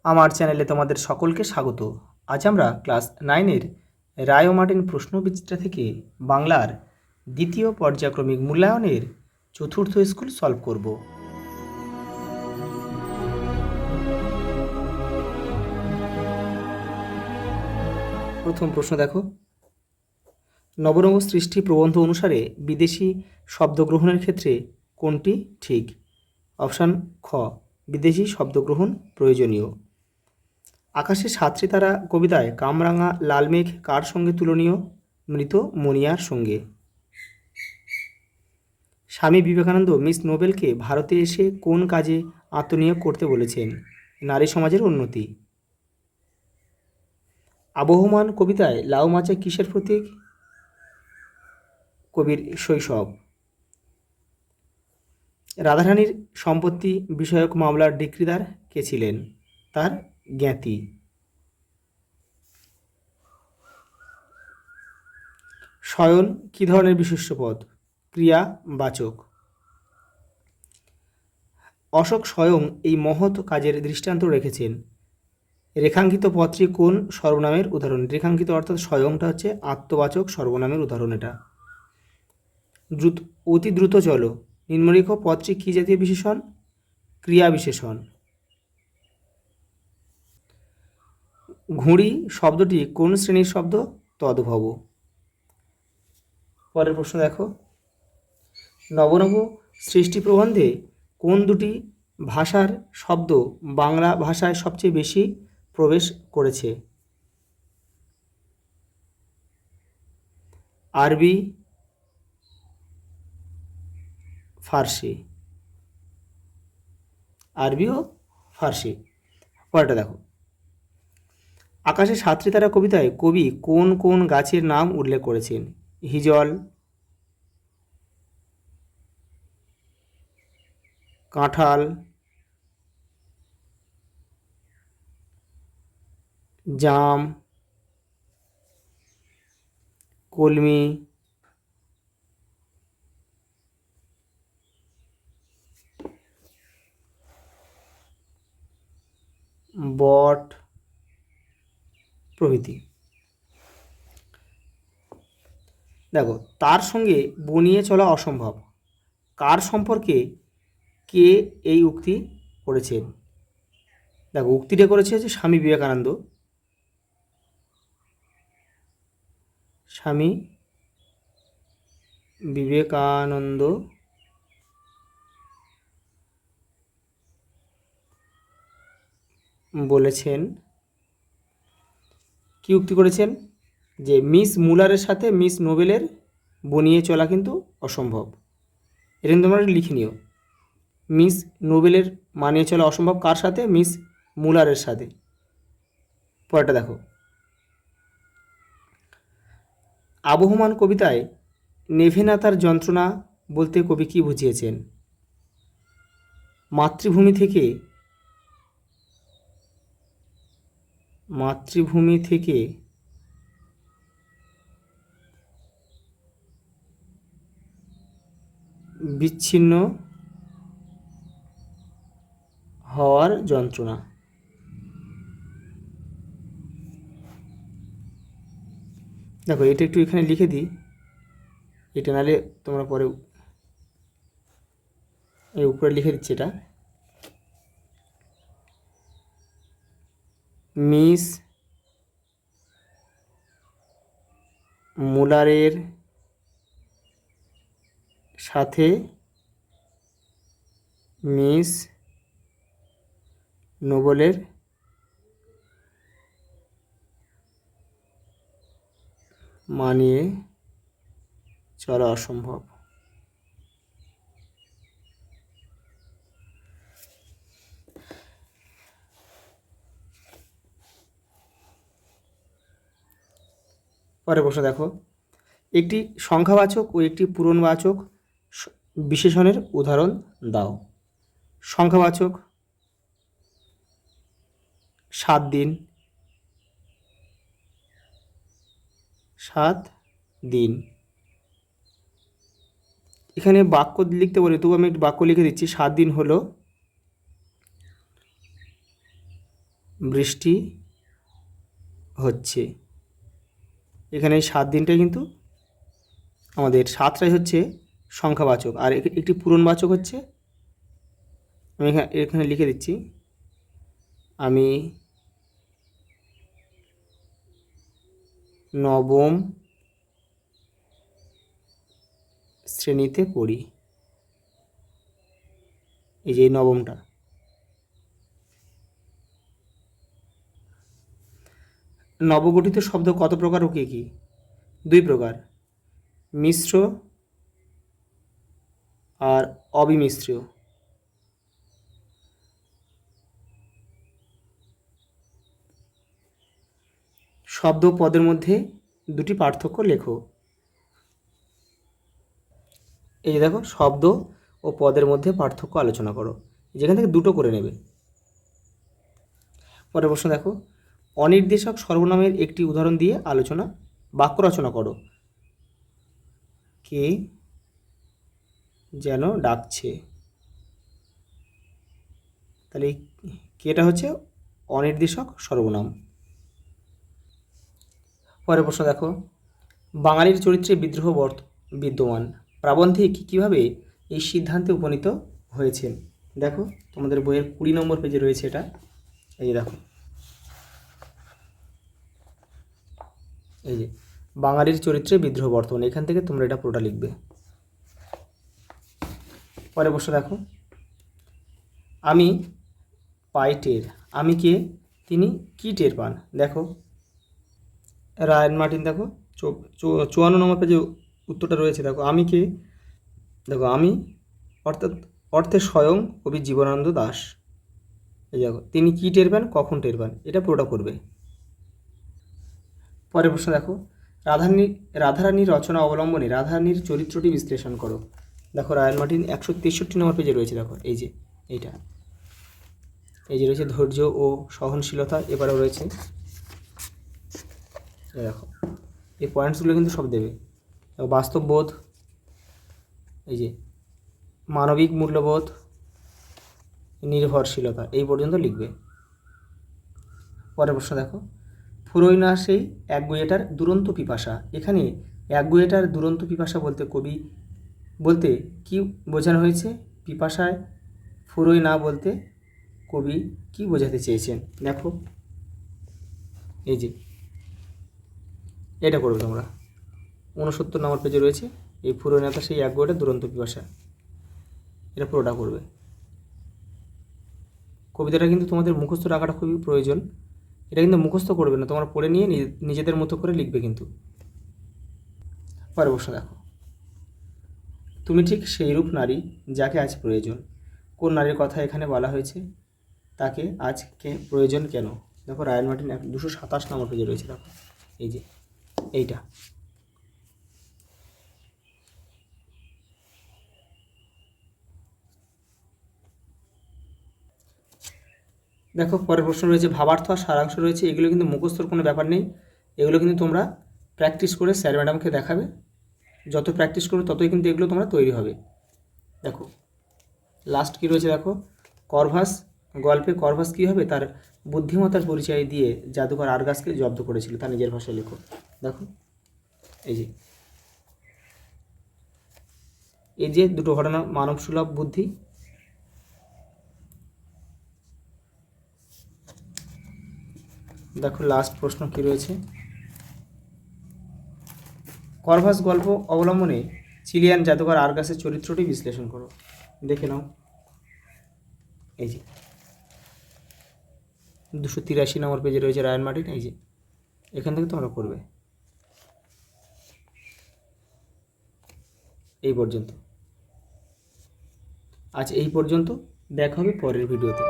আমার চ্যানেলে তোমাদের সকলকে স্বাগত। আজ আমরা ক্লাস 9-এর রায় ও মার্টিন প্রশ্নবিচিত্রা থেকে বাংলার দ্বিতীয় পর্যায়ক্রমিক মূল্যায়নের চতুর্থ স্কুল সলভ করব। প্রথম প্রশ্ন দেখো, নবরঙ্গ সৃষ্টি প্রবন্ধ অনুসারে বিদেশি শব্দ গ্রহণের ক্ষেত্রে কোনটি ঠিক? অপশান খ, বিদেশি শব্দগ্রহণ প্রয়োজনীয়। আকাশে সাতটি তারা কবিতায় কামরাঙা লাল মেঘ কার সঙ্গে তুলনীয়? মৃত মনিয়ার সঙ্গে। স্বামী বিবেকানন্দ মিস নোবেলকে ভারতে এসে কোন কাজে আত্মনিয়োগ করতে বলেছেন? নারী সমাজের উন্নতি। আবহমান কবিতায় লাউ মাচা কিসের প্রতীক? কবির শৈশব। রাধারানীর সম্পত্তি বিষয়ক মামলার ডিক্রিদার কে ছিলেন? তার জ্ঞাতি। শয়ন কী ধরনের বিশেষ্য পদ? ক্রিয়াবাচক। অশোক স্বয়ং এই মহৎ কাজের দৃষ্টান্ত রেখেছেন। রেখাঙ্কিত পদটি কোন সর্বনামের উদাহরণ? রেখাঙ্কিত অর্থাৎ স্বয়ংটা হচ্ছে আত্মবাচক সর্বনামের উদাহরণ। এটা অতি দ্রুত চলো নিম্নরেখ পদটি কী জাতীয় বিশেষণ? ক্রিয়া বিশেষণ। ঘুড়ি শব্দটি কোন শ্রেণীর শব্দ? তদ্ভব। পরের প্রশ্ন দেখো, নবনব সৃষ্টি প্রবন্ধে কোন দুটি ভাষার শব্দ বাংলা ভাষায় সবচেয়ে বেশি প্রবেশ করেছে? আরবি, ফার্সি। আরবি ও ফার্সি। পরেরটা দেখো, আকাশে সাতটি তারা কবিতায় কবি কোন কোন গাছের নাম উল্লেখ করেছেন? হিজল, কাঁঠাল, জাম, কলমি, বট প্রভৃতি। দেখো, তার সঙ্গে বনিয়ে চলা অসম্ভব কার সম্পর্কে কে এই উক্তি করেছেন? দেখো, উক্তিটা করেছে যে স্বামী বিবেকানন্দ। স্বামী বিবেকানন্দ বলেছেন, কি উক্তি করেছেন? যে মিস মুলারের সাথে মিস নোবেলের বনিয়ে চলা কিন্তু অসম্ভব। এটা কিন্তু তোমরা লিখে নিও। মিস নোবেলের মানিয়ে চলা অসম্ভব কার সাথে? মিস মুলারের সাথে। পরেরটা দেখো, আবহমান কবিতায় নেভেনা তার যন্ত্রণা বলতে কবি কি বুঝিয়েছেন? মাতৃভূমি থেকে বিচ্ছিন্ন হওয়ার যন্ত্রণা। দেখো, এটা একটু এখানে লিখে দিই, এটা নাহলে তোমরা পরে এই উপরে লিখে দিচ্ছি। এটা মিস মুলারের সাথে মিস নোবেলের মানিয়ে চলা অসম্ভব। পরের প্রশ্ন দেখো, একটি সংখ্যাবাচক ও একটি পূরণবাচক বিশেষণের উদাহরণ দাও। সংখ্যাবাচক 7 দিন, 7 দিন। এখানে বাক্য লিখতে বলি, তবু আমি একটু বাক্য লিখে দিচ্ছি। 7 দিন হলো বৃষ্টি হচ্ছে। এখানে এই 7 দিনটাই কিন্তু আমাদের 7টাই হচ্ছে সংখ্যাবাচক, আর একটি পূরণবাচক হচ্ছে, আমি এখানে লিখে দিচ্ছি, আমি নবম শ্রেণীতে পড়ি। এই যে এই নবমটা। নবগঠিত শব্দ কত প্রকার ও কী কী? 2 প্রকার, মিশ্র আর অবিমিশ্র। শব্দ পদের মধ্যে 2টি পার্থক্য লেখো। এই যে দেখো, শব্দ ও পদের মধ্যে পার্থক্য আলোচনা করো, যেখান থেকে 2টো করে নেবে। পরের প্রশ্ন দেখো, অনির্দেশক সর্বনামের একটি উদাহরণ দিয়ে বাক্য রচনা করো। কে যেন ডাকছে। তাহলে কেটা হচ্ছে অনির্দেশক সর্বনাম। পরের প্রশ্ন দেখো, বাঙালির চরিত্রে বিদ্রোহ বিদ্যমান, প্রাবন্ধিক কীভাবে এই সিদ্ধান্তে উপনীত হয়েছেন? দেখো, তোমাদের বইয়ের 20 নম্বর পেজে রয়েছে এটা। এই যে দেখো, এই যে বাঙালির চরিত্রে বিদ্রোহ বর্তমান, এখান থেকে তোমরা এটা পুরোটা লিখবে। পরের প্রশ্ন দেখো, আমি পাই টের, আমি কে, তিনি কি টের পান? দেখো, রায়ান মার্টিন, দেখো 54 নম্বর পেজে উত্তরটা রয়েছে। দেখো, আমি কে, দেখো আমি অর্থে স্বয়ং কবি জীবনানন্দ দাশ। এই দেখো, তিনি কি টের পান, কখন টের পান, এটা পুরোটা করবে। পরের প্রশ্ন দেখো, রাধারানীর রচনা অবলম্বনে রাধারানীর চরিত্রটি বিশ্লেষণ করো। দেখো, রায়ান মার্টিন 163 নম্বর পেজে রয়েছে। দেখো, এই যে এইটা, এই যে রয়েছে ধৈর্য ও সহনশীলতা, এবারেও রয়েছে। দেখো, এই পয়েন্টসগুলো কিন্তু সব দেবে। বাস্তববোধ, এই যে মানবিক মূল্যবোধ, নির্ভরশীলতা, এই পর্যন্ত লিখবে। পরের প্রশ্ন দেখো, ফুরোয় না সেই একগুঁয়েটার দুরন্ত পিপাসা, এখানে একগুঁয়েটার দুরন্ত পিপাসা বলতে কি বোঝানো হয়েছে? পিপাসায় ফুরোয় না বলতে কবি কি বোঝাতে চেয়েছেন? দেখো, এই যে এটা করবে তোমরা, 69 নম্বর পেজে রয়েছে। এই ফুরোয় না সেই একগুঁয়েটার দুরন্ত পিপাসা, এটা পুরোটা করবে। কবিতাটা কিন্তু তোমাদের মুখস্থ রাখাটা খুবই প্রয়োজন। এটা কিন্তু মুখস্থ করবে না, তোমরা পড়ে নিয়ে নিজেদের মতো করে লিখবে কিন্তু। পরের প্রশ্ন দেখো, তুমি ঠিক সেই রূপ নারী যাকে আজ প্রয়োজন, কোন নারীর কথা এখানে বলা হয়েছে? তাকে আজকে প্রয়োজন কেন? দেখো, রায়ান মার্টিন 227 নম্বর পেজে রয়েছে। দেখো, এই যে এইটা। দেখো, পরের প্রশ্ন রয়েছে, ভাবার্থ আর সারাংশ রয়েছে। এগুলো কিন্তু মুখস্থর কোনো ব্যাপার নেই, এগুলো কিন্তু তোমরা প্র্যাকটিস করে স্যার ম্যাডামকে দেখাবে। যত প্র্যাকটিস করবে ততই কিন্তু এগুলো তোমরা তৈরি হবে। দেখো, লাস্ট কী রয়েছে? দেখো, গল্পে করভাস কী হবে? তার বুদ্ধিমত্তার পরিচয় দিয়ে জাদুকর আরগাসকে জব্দ করেছিল, তার নিজের ভাষায় লেখো। দেখো, এই যে দুটো ঘটনা, মানবসুলভ বুদ্ধি। দেখো, লাস্ট প্রশ্ন কী রয়েছে? করভাস গল্প অবলম্বনে চিলিয়ান জাদুকর আরগাসের চরিত্রটি বিশ্লেষণ করো। দেখে নাও, এই যে 283 নম্বর পেজে রয়েছে রায়ান মার্টিন। এই যে এখান থেকে তোমরা করবে। এই পর্যন্ত, আজ এই পর্যন্ত, দেখা হবে পরের ভিডিওতে।